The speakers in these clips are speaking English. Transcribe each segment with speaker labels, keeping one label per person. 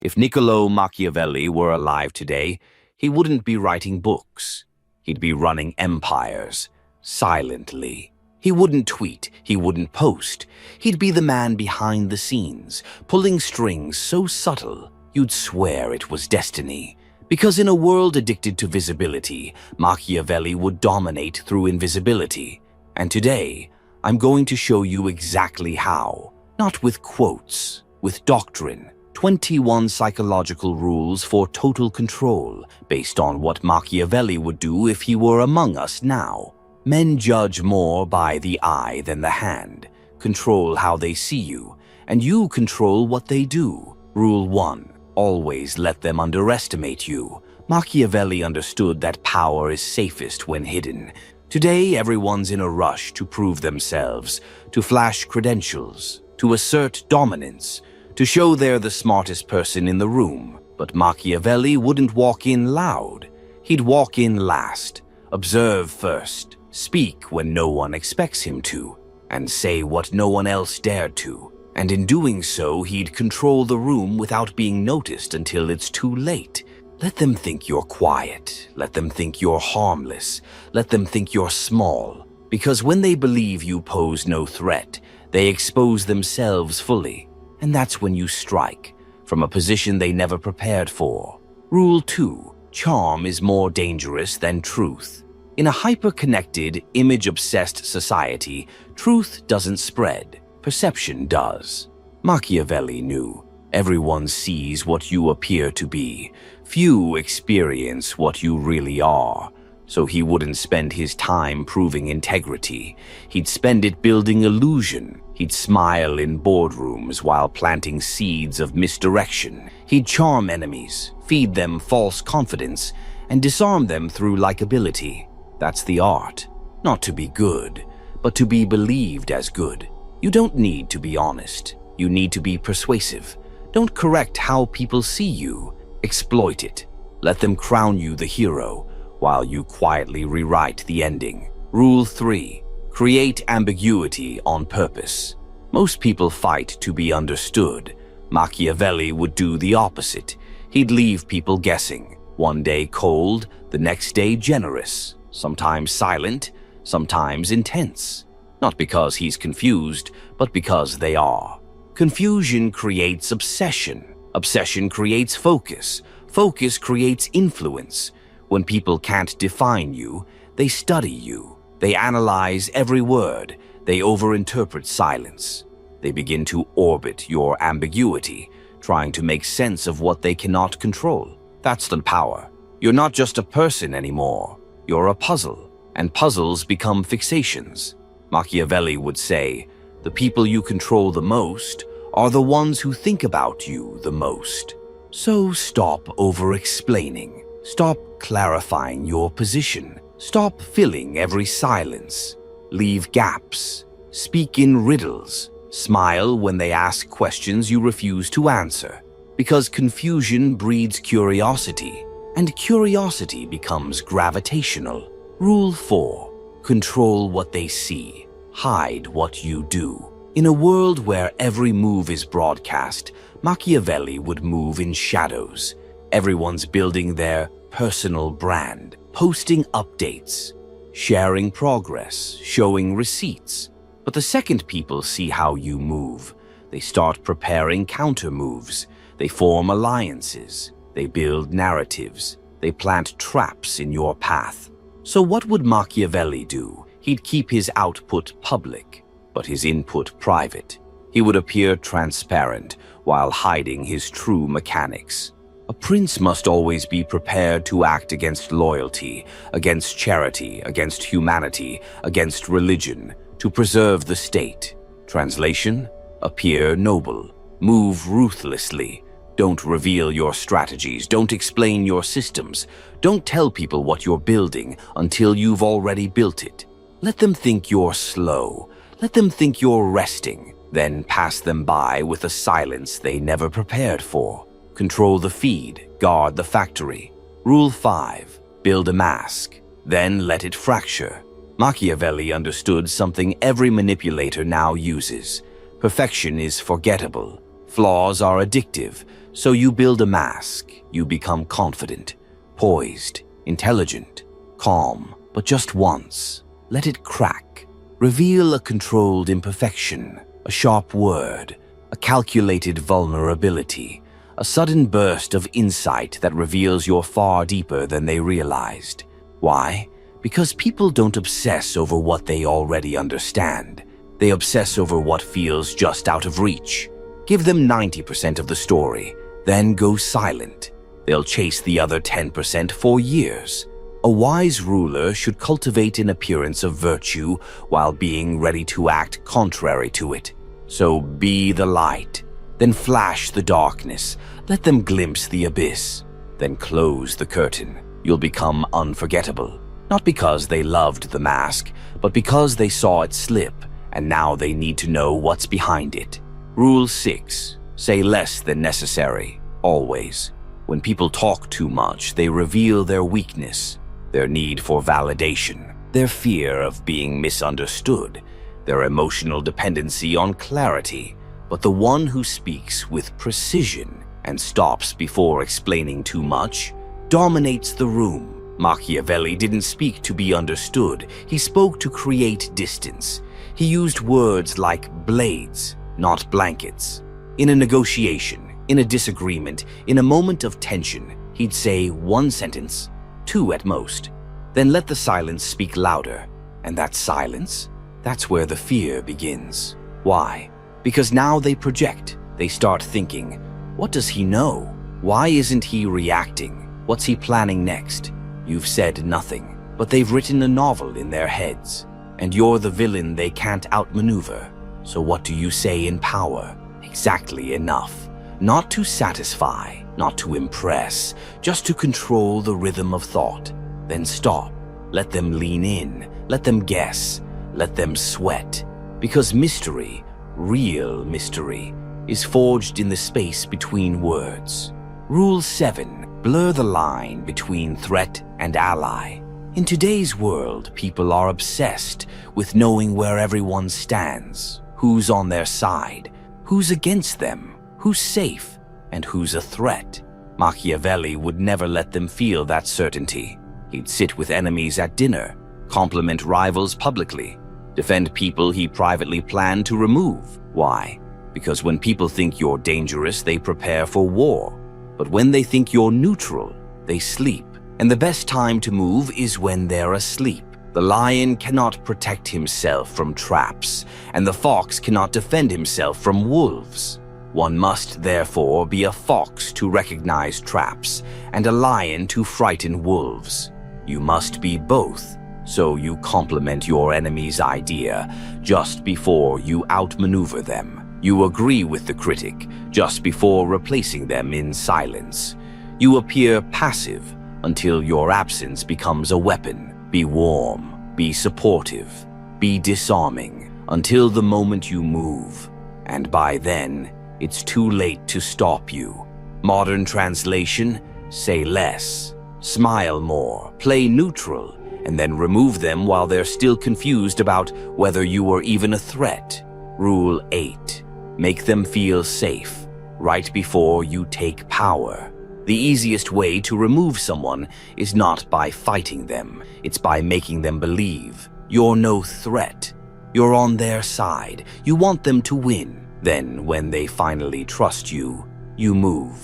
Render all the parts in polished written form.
Speaker 1: If Niccolò Machiavelli were alive today, he wouldn't be writing books. He'd be running empires, silently. He wouldn't tweet, he wouldn't post. He'd be the man behind the scenes, pulling strings so subtle you'd swear it was destiny. Because in a world addicted to visibility, Machiavelli would dominate through invisibility. And today, I'm going to show you exactly how. Not with quotes, with doctrine. 21 psychological rules for total control, based on what Machiavelli would do if he were among us now. Men judge more by the eye than the hand. Control how they see you, and you control what they do. Rule 1. Always let them underestimate you. Machiavelli understood that power is safest when hidden. Today, everyone's in a rush to prove themselves, to flash credentials, to assert dominance, to show they're the smartest person in the room. But Machiavelli wouldn't walk in loud. He'd walk in last, observe first, speak when no one expects him to, and say what no one else dared to. And in doing so, he'd control the room without being noticed until it's too late. Let them think you're quiet. Let them think you're harmless. Let them think you're small. Because when they believe you pose no threat, they expose themselves fully. And that's when you strike, from a position they never prepared for. Rule 2. Charm is more dangerous than truth. In a hyper-connected, image-obsessed society, truth doesn't spread. Perception does. Machiavelli knew. Everyone sees what you appear to be. Few experience what you really are. So he wouldn't spend his time proving integrity. He'd spend it building illusion. He'd smile in boardrooms while planting seeds of misdirection. He'd charm enemies, feed them false confidence, and disarm them through likability. That's the art. Not to be good, but to be believed as good. You don't need to be honest. You need to be persuasive. Don't correct how people see you. Exploit it. Let them crown you the hero, while you quietly rewrite the ending. Rule 3. Create ambiguity on purpose. Most people fight to be understood. Machiavelli would do the opposite. He'd leave people guessing. One day cold, the next day generous. Sometimes silent, sometimes intense. Not because he's confused, but because they are. Confusion creates obsession. Obsession creates focus. Focus creates influence. When people can't define you, they study you. They analyze every word. They overinterpret silence. They begin to orbit your ambiguity, trying to make sense of what they cannot control. That's the power. You're not just a person anymore. You're a puzzle, and puzzles become fixations. Machiavelli would say, the people you control the most are the ones who think about you the most. So stop over-explaining. Stop clarifying your position. Stop filling every silence. Leave gaps. Speak in riddles. Smile when they ask questions you refuse to answer. Because confusion breeds curiosity, and curiosity becomes gravitational. Rule 4. Control what they see. Hide what you do. In a world where every move is broadcast, Machiavelli would move in shadows. Everyone's building their personal brand, posting updates, sharing progress, showing receipts. But the second people see how you move, they start preparing counter moves. They form alliances. They build narratives. They plant traps in your path. So what would Machiavelli do? He'd keep his output public, but his input private. He would appear transparent while hiding his true mechanics. A prince must always be prepared to act against loyalty, against charity, against humanity, against religion, to preserve the state. Translation: appear noble, move ruthlessly. Don't reveal your strategies. Don't explain your systems. Don't tell people what you're building until you've already built it. Let them think you're slow. Let them think you're resting. Then pass them by with a silence they never prepared for. Control the feed. Guard the factory. Rule 5. Build a mask. Then let it fracture. Machiavelli understood something every manipulator now uses. Perfection is forgettable. Flaws are addictive. So you build a mask. You become confident, poised, intelligent, calm, but just once. Let it crack. Reveal a controlled imperfection, a sharp word, a calculated vulnerability, a sudden burst of insight that reveals you're far deeper than they realized. Why? Because people don't obsess over what they already understand. They obsess over what feels just out of reach. Give them 90% of the story, then go silent. They'll chase the other 10% for years. A wise ruler should cultivate an appearance of virtue while being ready to act contrary to it. So be the light, then flash the darkness. Let them glimpse the abyss, then close the curtain. You'll become unforgettable. Not because they loved the mask, but because they saw it slip, and now they need to know what's behind it. Rule 6. Say less than necessary, always. When people talk too much, they reveal their weakness, their need for validation, their fear of being misunderstood, their emotional dependency on clarity. But the one who speaks with precision and stops before explaining too much dominates the room. Machiavelli didn't speak to be understood. He spoke to create distance. He used words like blades, not blankets. In a negotiation, in a disagreement, in a moment of tension, he'd say one sentence, 2 at most. Then let the silence speak louder. And that silence, that's where the fear begins. Why? Because now they project. They start thinking, what does he know? Why isn't he reacting? What's he planning next? You've said nothing, but they've written a novel in their heads, and you're the villain they can't outmaneuver. So what do you say in power? Exactly enough. Not to satisfy, not to impress, just to control the rhythm of thought. Then stop. Let them lean in. Let them guess. Let them sweat. Because mystery, real mystery, is forged in the space between words. Rule 7. Blur the line between threat and ally. In today's world, people are obsessed with knowing where everyone stands, who's on their side, who's against them, who's safe, and who's a threat. Machiavelli would never let them feel that certainty. He'd sit with enemies at dinner, compliment rivals publicly, defend people he privately planned to remove. Why? Because when people think you're dangerous, they prepare for war. But when they think you're neutral, they sleep. And the best time to move is when they're asleep. The lion cannot protect himself from traps, and the fox cannot defend himself from wolves. One must therefore be a fox to recognize traps, and a lion to frighten wolves. You must be both, so you complement your enemy's idea just before you outmaneuver them. You agree with the critic just before replacing them in silence. You appear passive until your absence becomes a weapon. Be warm, be supportive, be disarming until the moment you move. And by then, it's too late to stop you. Modern translation, say less, smile more, play neutral, and then remove them while they're still confused about whether you are even a threat. Rule 8. Make them feel safe right before you take power. The easiest way to remove someone is not by fighting them. It's by making them believe you're no threat. You're on their side. You want them to win. Then, when they finally trust you, you move.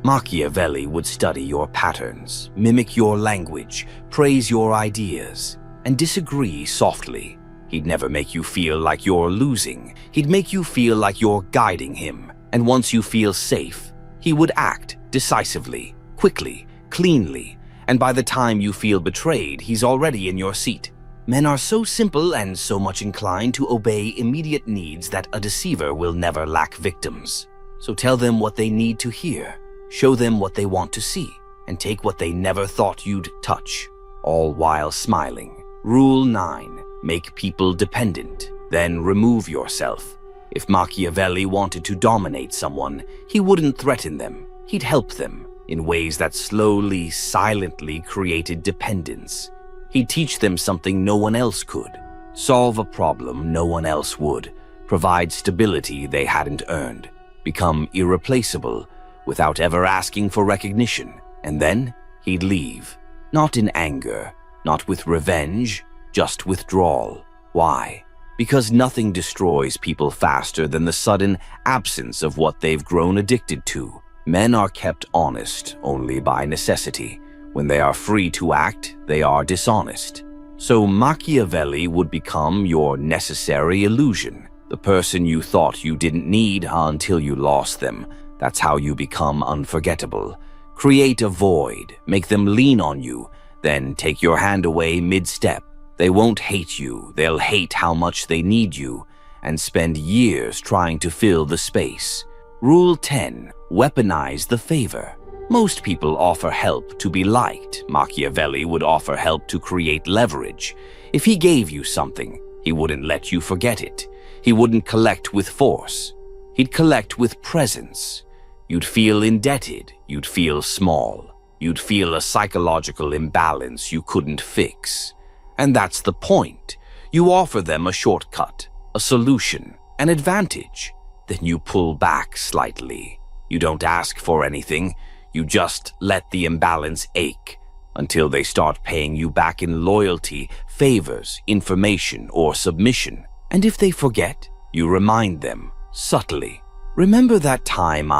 Speaker 1: Machiavelli would study your patterns, mimic your language, praise your ideas, and disagree softly. He'd never make you feel like you're losing. He'd make you feel like you're guiding him. And once you feel safe, he would act decisively, quickly, cleanly. And by the time you feel betrayed, he's already in your seat. Men are so simple and so much inclined to obey immediate needs that a deceiver will never lack victims. So tell them what they need to hear, show them what they want to see, and take what they never thought you'd touch, all while smiling. Rule 9. Make people dependent, then remove yourself. If Machiavelli wanted to dominate someone, he wouldn't threaten them. He'd help them in ways that slowly, silently created dependence. He'd teach them something no one else could, solve a problem no one else would, provide stability they hadn't earned, become irreplaceable without ever asking for recognition, and then he'd leave. Not in anger, not with revenge, just withdrawal. Why? Because nothing destroys people faster than the sudden absence of what they've grown addicted to. Men are kept honest only by necessity. When they are free to act, they are dishonest. So Machiavelli would become your necessary illusion, the person you thought you didn't need until you lost them. That's how you become unforgettable. Create a void, make them lean on you, then take your hand away mid-step. They won't hate you, they'll hate how much they need you, and spend years trying to fill the space. Rule 10. Weaponize the favor. Most people offer help to be liked. Machiavelli would offer help to create leverage. If he gave you something, he wouldn't let you forget it. He wouldn't collect with force. He'd collect with presence. You'd feel indebted. You'd feel small. You'd feel a psychological imbalance you couldn't fix. And that's the point. You offer them a shortcut, a solution, an advantage. Then you pull back slightly. You don't ask for anything. You just let the imbalance ache until they start paying you back in loyalty, favors, information, or submission. And if they forget, you remind them subtly. Remember that time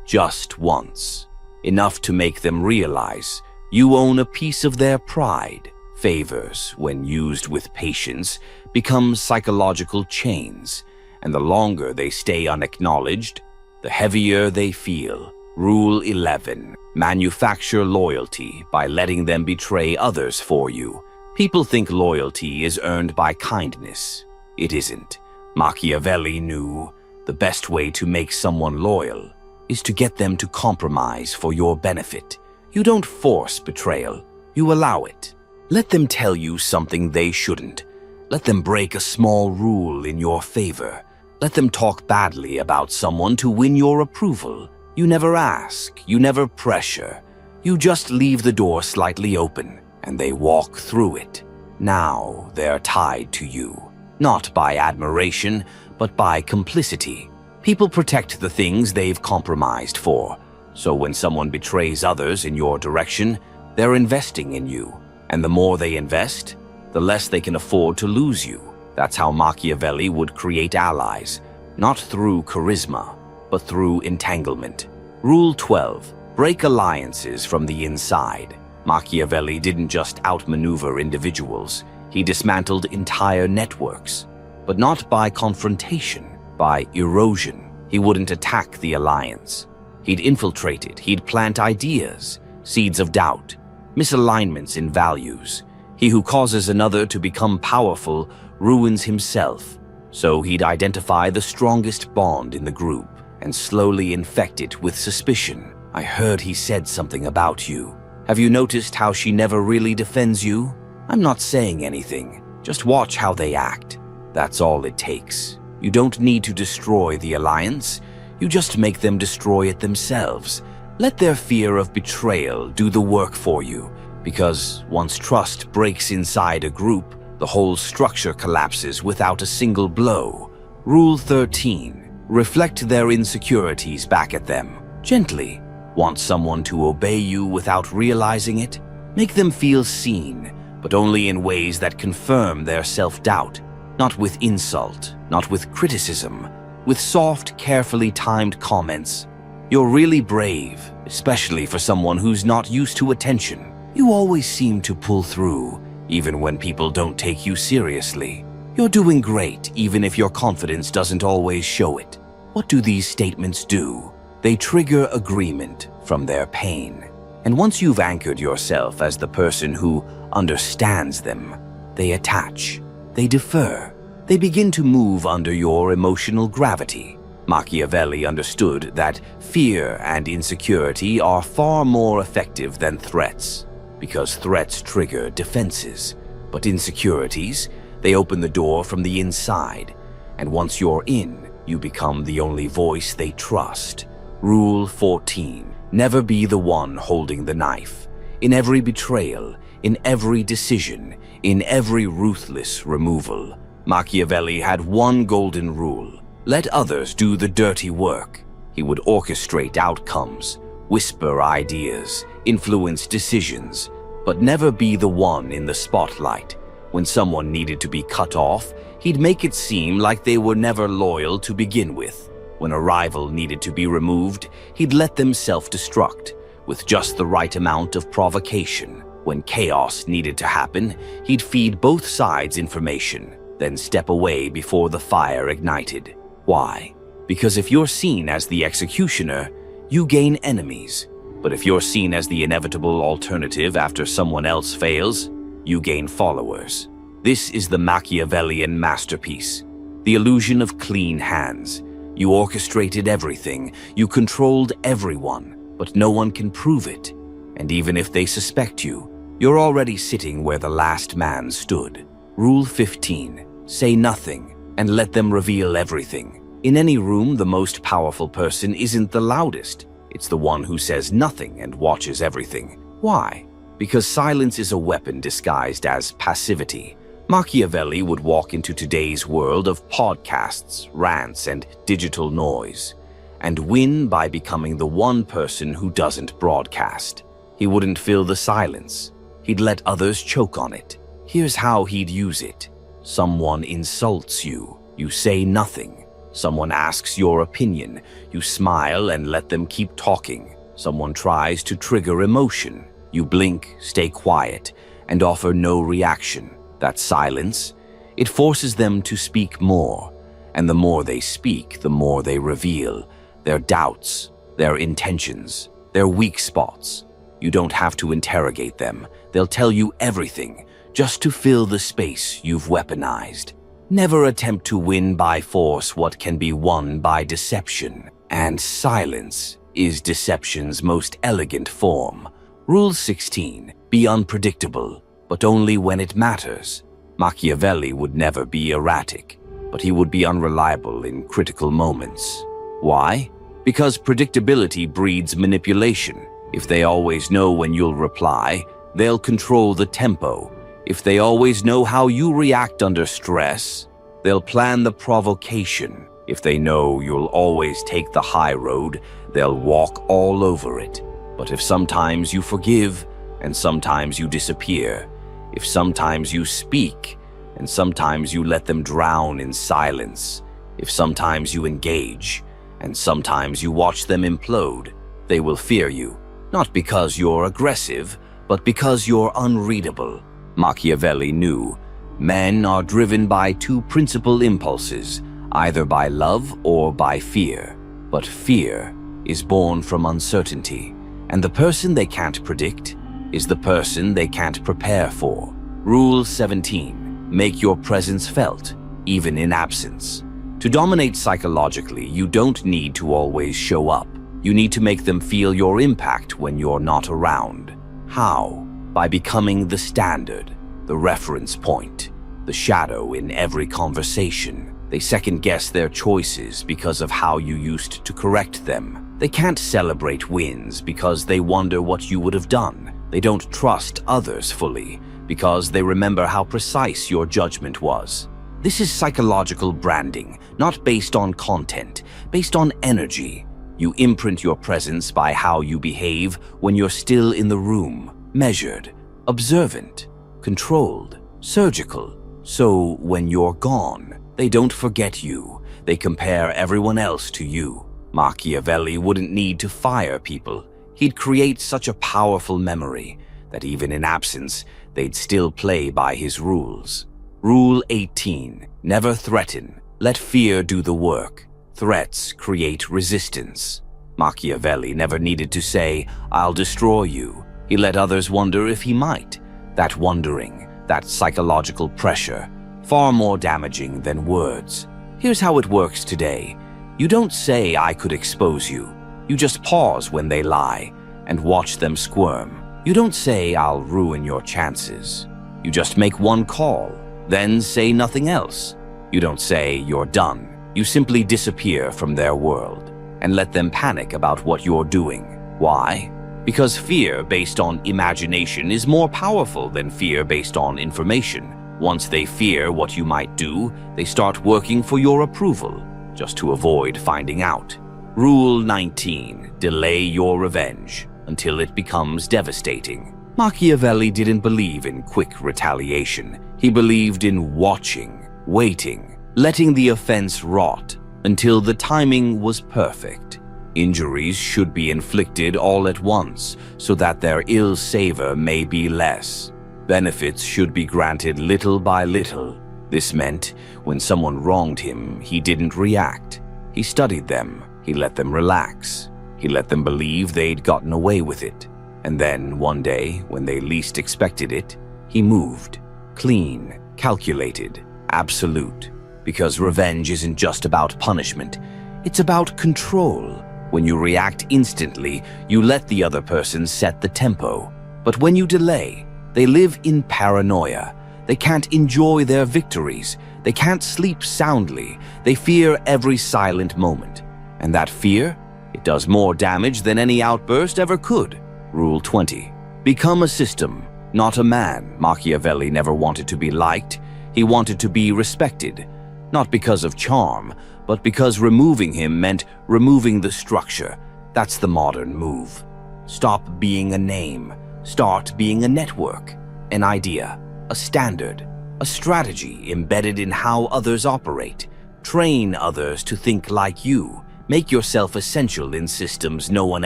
Speaker 1: just once. Enough to make them realize you own a piece of their pride. Favors, when used with patience, become psychological chains, and the longer they stay unacknowledged, the heavier they feel. Rule 11. Manufacture loyalty by letting them betray others for you. People think loyalty is earned by kindness. It isn't. Machiavelli knew the best way to make someone loyal is to get them to compromise for your benefit. You don't force betrayal. You allow it. Let them tell you something they shouldn't. Let them break a small rule in your favor. Let them talk badly about someone to win your approval. You never ask, you never pressure. You just leave the door slightly open, and they walk through it. Now they're tied to you, not by admiration, but by complicity. People protect the things they've compromised for. So when someone betrays others in your direction, they're investing in you. And the more they invest, the less they can afford to lose you. That's how Machiavelli would create allies, not through charisma, but through entanglement. Rule 12. Break alliances from the inside. Machiavelli didn't just outmaneuver individuals. He dismantled entire networks. But not by confrontation, by erosion. He wouldn't attack the alliance. He'd infiltrate it. He'd plant ideas, seeds of doubt, misalignments in values. He who causes another to become powerful ruins himself. So he'd identify the strongest bond in the group and slowly infect it with suspicion. I heard he said something about you. Have you noticed how she never really defends you? I'm not saying anything. Just watch how they act. That's all it takes. You don't need to destroy the alliance. You just make them destroy it themselves. Let their fear of betrayal do the work for you, because once trust breaks inside a group, the whole structure collapses without a single blow. Rule 13. Reflect their insecurities back at them, gently. Want someone to obey you without realizing it? Make them feel seen, but only in ways that confirm their self-doubt. Not with insult, not with criticism, with soft, carefully timed comments. You're really brave, especially for someone who's not used to attention. You always seem to pull through, even when people don't take you seriously. You're doing great, even if your confidence doesn't always show it. What do these statements do? They trigger agreement from their pain. And once you've anchored yourself as the person who understands them, they attach, they defer, they begin to move under your emotional gravity. Machiavelli understood that fear and insecurity are far more effective than threats, because threats trigger defenses. But insecurities, they open the door from the inside, and once you're in, you become the only voice they trust. Rule 14. Never be the one holding the knife. In every betrayal, in every decision, in every ruthless removal, Machiavelli had one golden rule. Let others do the dirty work. He would orchestrate outcomes, whisper ideas, influence decisions, but never be the one in the spotlight. When someone needed to be cut off, he'd make it seem like they were never loyal to begin with. When a rival needed to be removed, he'd let them self-destruct, with just the right amount of provocation. When chaos needed to happen, he'd feed both sides information, then step away before the fire ignited. Why? Because if you're seen as the executioner, you gain enemies. But if you're seen as the inevitable alternative after someone else fails, you gain followers. This is the Machiavellian masterpiece, the illusion of clean hands. You orchestrated everything, you controlled everyone, but no one can prove it. And even if they suspect you, you're already sitting where the last man stood. Rule 15. Say nothing and let them reveal everything. In any room, the most powerful person isn't the loudest. It's the one who says nothing and watches everything. Why? Because silence is a weapon disguised as passivity. Machiavelli would walk into today's world of podcasts, rants, and digital noise, and win by becoming the one person who doesn't broadcast. He wouldn't fill the silence. He'd let others choke on it. Here's how he'd use it. Someone insults you. You say nothing. Someone asks your opinion. You smile and let them keep talking. Someone tries to trigger emotion. You blink, stay quiet, and offer no reaction. That silence, it forces them to speak more. And the more they speak, the more they reveal their doubts, their intentions, their weak spots. You don't have to interrogate them. They'll tell you everything, just to fill the space you've weaponized. Never attempt to win by force what can be won by deception. And silence is deception's most elegant form. Rule 16. Be unpredictable, but only when it matters. Machiavelli would never be erratic, but he would be unreliable in critical moments. Why? Because predictability breeds manipulation. If they always know when you'll reply, they'll control the tempo. If they always know how you react under stress, they'll plan the provocation. If they know you'll always take the high road, they'll walk all over it. But if sometimes you forgive, and sometimes you disappear, if sometimes you speak, and sometimes you let them drown in silence, if sometimes you engage, and sometimes you watch them implode, they will fear you. Not because you're aggressive, but because you're unreadable. Machiavelli knew men are driven by two principal impulses, either by love or by fear. But fear is born from uncertainty, and the person they can't predict is the person they can't prepare for. Rule 17. Make your presence felt, even in absence. To dominate psychologically, you don't need to always show up. You need to make them feel your impact when you're not around. How? By becoming the standard, the reference point, the shadow in every conversation. They second-guess their choices because of how you used to correct them. They can't celebrate wins because they wonder what you would have done. They don't trust others fully because they remember how precise your judgment was. This is psychological branding, not based on content, based on energy. You imprint your presence by how you behave when you're still in the room, measured, observant, controlled, surgical. So when you're gone, they don't forget you. They compare everyone else to you. Machiavelli wouldn't need to fire people. He'd create such a powerful memory that even in absence, they'd still play by his rules. Rule 18. Never threaten. Let fear do the work. Threats create resistance. Machiavelli never needed to say, "I'll destroy you." He let others wonder if he might. That wondering, that psychological pressure, far more damaging than words. Here's how it works today. You don't say, "I could expose you." You just pause when they lie and watch them squirm. You don't say, "I'll ruin your chances." You just make one call, then say nothing else. You don't say, "You're done." You simply disappear from their world and let them panic about what you're doing. Why? Because fear based on imagination is more powerful than fear based on information. Once they fear what you might do, they start working for your approval, just to avoid finding out. Rule 19. Delay your revenge until it becomes devastating. Machiavelli didn't believe in quick retaliation. He believed in watching, waiting, letting the offense rot until the timing was perfect. Injuries should be inflicted all at once so that their ill savor may be less. Benefits should be granted little by little. This meant when someone wronged him, he didn't react. He studied them. He let them relax. He let them believe they'd gotten away with it. And then, one day, when they least expected it, he moved. Clean, calculated, absolute. Because revenge isn't just about punishment. It's about control. When you react instantly, you let the other person set the tempo. But when you delay, they live in paranoia. They can't enjoy their victories. They can't sleep soundly. They fear every silent moment. And that fear, it does more damage than any outburst ever could. Rule 20. Become a system, not a man. Machiavelli never wanted to be liked. He wanted to be respected. Not because of charm, but because removing him meant removing the structure. That's the modern move. Stop being a name. Start being a network, an idea, a standard, a strategy embedded in how others operate. Train others to think like you. Make yourself essential in systems no one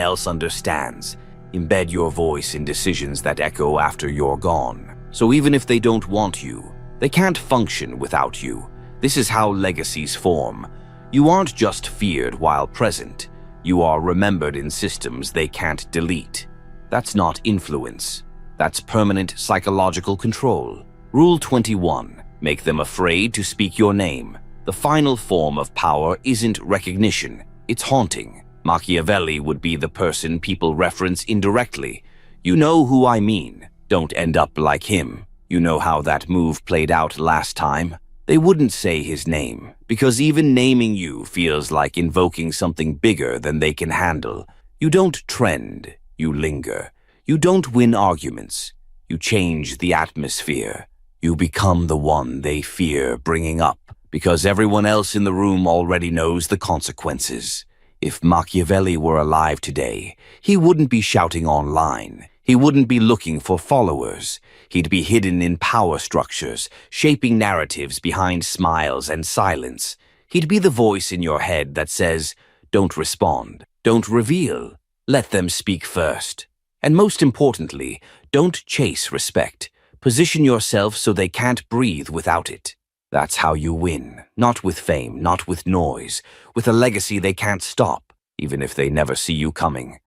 Speaker 1: else understands. Embed your voice in decisions that echo after you're gone. So even if they don't want you, they can't function without you. This is how legacies form. You aren't just feared while present. You are remembered in systems they can't delete. That's not influence. That's permanent psychological control. Rule 21. Make them afraid to speak your name. The final form of power isn't recognition. It's haunting. Machiavelli would be the person people reference indirectly. You know who I mean. Don't end up like him. You know how that move played out last time. They wouldn't say his name, because even naming you feels like invoking something bigger than they can handle. You don't trend, you linger. You don't win arguments. You change the atmosphere. You become the one they fear bringing up, because everyone else in the room already knows the consequences. If Machiavelli were alive today, he wouldn't be shouting online. He wouldn't be looking for followers. He'd be hidden in power structures, shaping narratives behind smiles and silence. He'd be the voice in your head that says, don't respond, don't reveal, let them speak first. And most importantly, don't chase respect. Position yourself so they can't breathe without it. That's how you win, not with fame, not with noise, with a legacy they can't stop, even if they never see you coming.